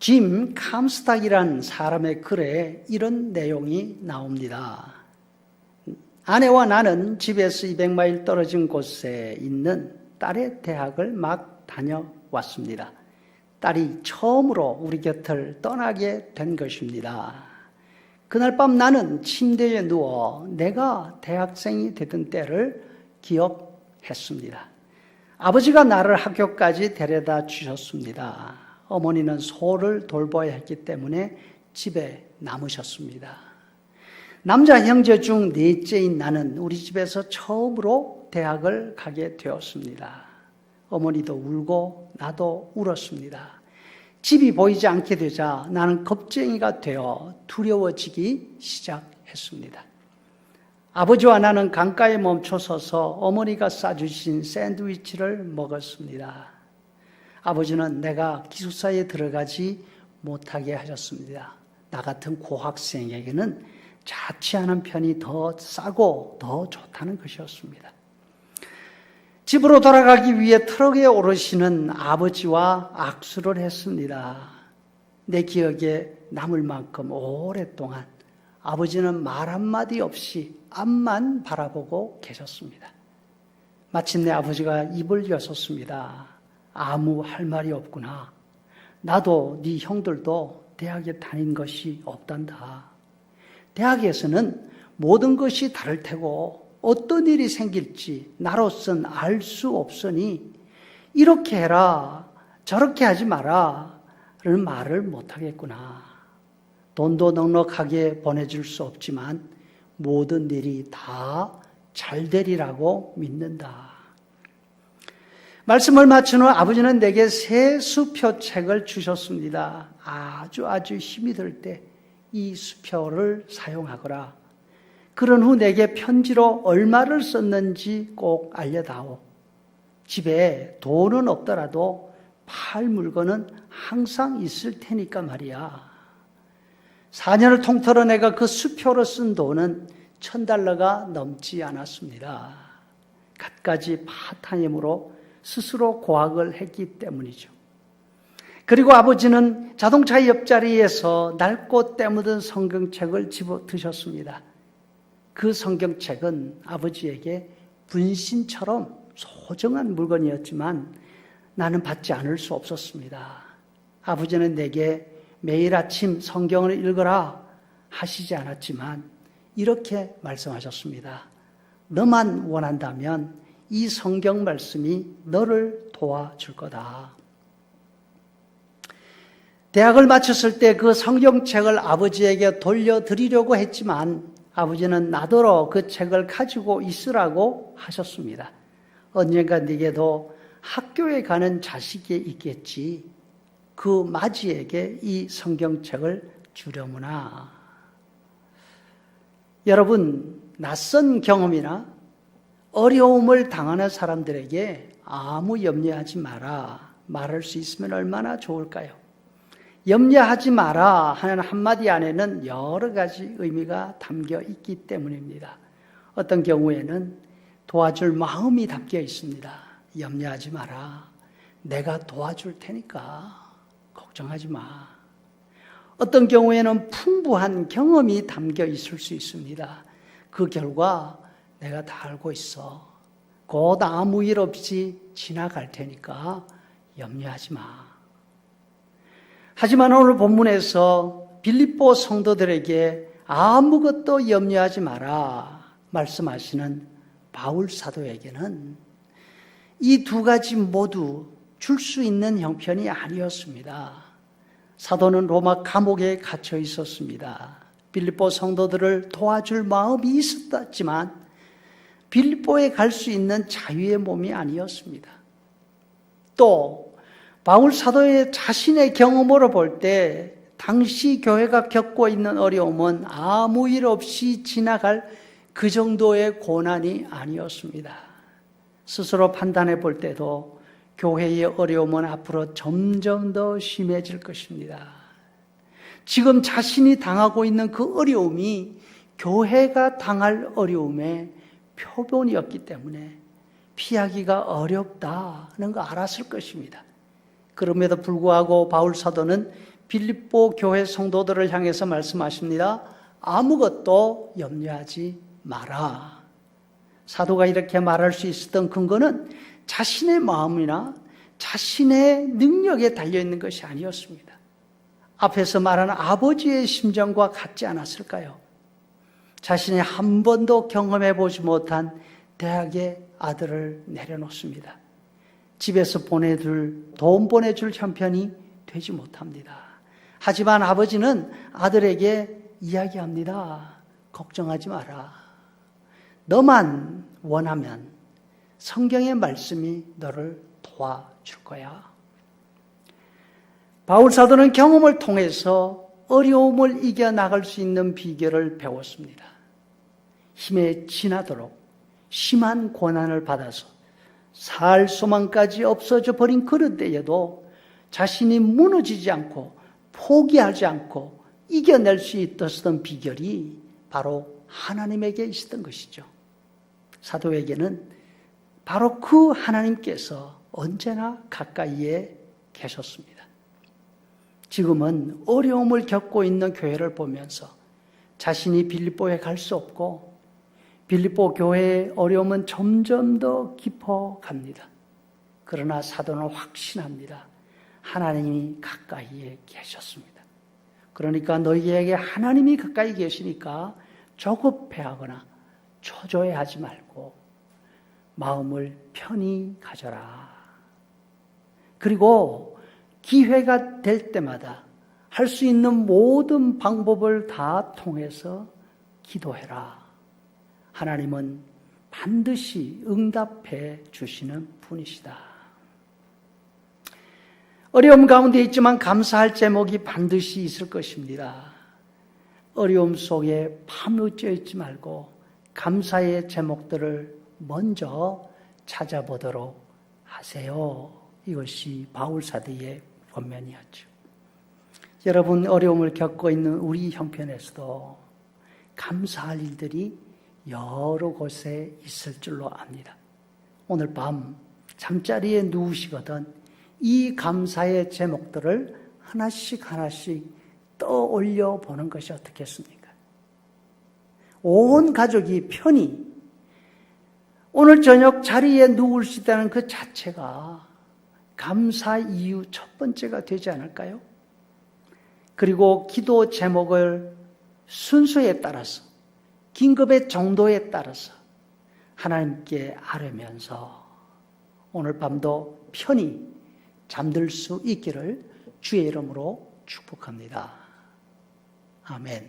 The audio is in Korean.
짐 캄스탁이란 사람의 글에 이런 내용이 나옵니다. 아내와 나는 집에서 200마일 떨어진 곳에 있는 딸의 대학을 막 다녀왔습니다. 딸이 처음으로 우리 곁을 떠나게 된 것입니다. 그날 밤 나는 침대에 누워 내가 대학생이 되던 때를 기억했습니다. 아버지가 나를 학교까지 데려다 주셨습니다. 어머니는 소를 돌봐야 했기 때문에 집에 남으셨습니다. 남자 형제 중 넷째인 나는 우리 집에서 처음으로 대학을 가게 되었습니다. 어머니도 울고 나도 울었습니다. 집이 보이지 않게 되자 나는 겁쟁이가 되어 두려워지기 시작했습니다. 아버지와 나는 강가에 멈춰서서 어머니가 싸주신 샌드위치를 먹었습니다. 아버지는 내가 기숙사에 들어가지 못하게 하셨습니다. 나 같은 고학생에게는 자취하는 편이 더 싸고 더 좋다는 것이었습니다. 집으로 돌아가기 위해 트럭에 오르시는 아버지와 악수를 했습니다. 내 기억에 남을 만큼 오랫동안 아버지는 말 한마디 없이 앞만 바라보고 계셨습니다. 마침내 아버지가 입을 여셨습니다. 아무 할 말이 없구나. 나도 네 형들도 대학에 다닌 것이 없단다. 대학에서는 모든 것이 다를 테고 어떤 일이 생길지 나로선 알 수 없으니 이렇게 해라, 저렇게 하지 마라 를 말을 못하겠구나. 돈도 넉넉하게 보내줄 수 없지만 모든 일이 다 잘 되리라고 믿는다. 말씀을 마친 후 아버지는 내게 새 수표책을 주셨습니다. 아주 힘이 들 때 이 수표를 사용하거라. 그런 후 내게 편지로 얼마를 썼는지 꼭 알려다오. 집에 돈은 없더라도 팔 물건은 항상 있을 테니까 말이야. 4년을 통틀어 내가 그 수표로 쓴 돈은 $1,000가 넘지 않았습니다. 갖가지 파타임으로 스스로 고학을 했기 때문이죠. 그리고 아버지는 자동차 옆자리에서 낡고 때묻은 성경책을 집어 드셨습니다. 그 성경책은 아버지에게 분신처럼 소중한 물건이었지만 나는 받지 않을 수 없었습니다. 아버지는 내게 매일 아침 성경을 읽어라 하시지 않았지만 이렇게 말씀하셨습니다. 너만 원한다면 이 성경 말씀이 너를 도와줄 거다. 대학을 마쳤을 때 그 성경책을 아버지에게 돌려드리려고 했지만 아버지는 나더러 그 책을 가지고 있으라고 하셨습니다. 언젠가 네게도 학교에 가는 자식이 있겠지. 그 맞이에게 이 성경책을 주려무나. 여러분, 낯선 경험이나 어려움을 당하는 사람들에게 아무 염려하지 마라 말할 수 있으면 얼마나 좋을까요? 염려하지 마라 하는 한마디 안에는 여러 가지 의미가 담겨 있기 때문입니다. 어떤 경우에는 도와줄 마음이 담겨 있습니다. 염려하지 마라. 내가 도와줄 테니까 걱정하지 마. 어떤 경우에는 풍부한 경험이 담겨 있을 수 있습니다. 그 결과 내가 다 알고 있어. 곧 아무 일 없이 지나갈 테니까 염려하지 마. 하지만 오늘 본문에서 빌립보 성도들에게 아무것도 염려하지 마라 말씀하시는 바울 사도에게는 이 두 가지 모두 줄 수 있는 형편이 아니었습니다. 사도는 로마 감옥에 갇혀 있었습니다. 빌립보 성도들을 도와줄 마음이 있었지만 빌립보에 갈 수 있는 자유의 몸이 아니었습니다. 또 바울 사도의 자신의 경험으로 볼 때 당시 교회가 겪고 있는 어려움은 아무 일 없이 지나갈 그 정도의 고난이 아니었습니다. 스스로 판단해 볼 때도 교회의 어려움은 앞으로 점점 더 심해질 것입니다. 지금 자신이 당하고 있는 그 어려움이 교회가 당할 어려움의 표본이었기 때문에 피하기가 어렵다는 거 알았을 것입니다. 그럼에도 불구하고 바울 사도는 빌립보 교회 성도들을 향해서 말씀하십니다. 아무것도 염려하지 마라. 사도가 이렇게 말할 수 있었던 근거는 자신의 마음이나 자신의 능력에 달려있는 것이 아니었습니다. 앞에서 말하는 아버지의 심정과 같지 않았을까요? 자신이 한 번도 경험해 보지 못한 대학의 아들을 내려놓습니다. 집에서 돈 보내줄 형편이 되지 못합니다. 하지만 아버지는 아들에게 이야기합니다. 걱정하지 마라. 너만 원하면 성경의 말씀이 너를 도와줄 거야. 바울 사도는 경험을 통해서 어려움을 이겨나갈 수 있는 비결을 배웠습니다. 힘에 지나도록 심한 고난을 받아서 살 소망까지 없어져 버린 그런 때에도 자신이 무너지지 않고 포기하지 않고 이겨낼 수 있었던 비결이 바로 하나님에게 있었던 것이죠. 사도에게는 바로 그 하나님께서 언제나 가까이에 계셨습니다. 지금은 어려움을 겪고 있는 교회를 보면서 자신이 빌립보에 갈 수 없고 빌립보 교회의 어려움은 점점 더 깊어갑니다. 그러나 사도는 확신합니다. 하나님이 가까이에 계셨습니다. 그러니까 너희에게 하나님이 가까이 계시니까 조급해하거나 초조해하지 말고 마음을 편히 가져라. 그리고 기회가 될 때마다 할 수 있는 모든 방법을 다 통해서 기도해라. 하나님은 반드시 응답해 주시는 분이시다. 어려움 가운데 있지만 감사할 제목이 반드시 있을 것입니다. 어려움 속에 파묻혀 있지 말고 감사의 제목들을 먼저 찾아보도록 하세요. 이것이 바울 사도의 권면이었죠. 여러분, 어려움을 겪고 있는 우리 형편에서도 감사할 일들이 여러 곳에 있을 줄로 압니다. 오늘 밤 잠자리에 누우시거든 이 감사의 제목들을 하나씩 떠올려 보는 것이 어떻겠습니까? 온 가족이 편히 오늘 저녁 자리에 누울 수 있다는 그 자체가 감사 이유 첫 번째가 되지 않을까요? 그리고 기도 제목을 순서에 따라서 긴급의 정도에 따라서 하나님께 아뢰면서 오늘 밤도 편히 잠들 수 있기를 주의 이름으로 축복합니다. 아멘.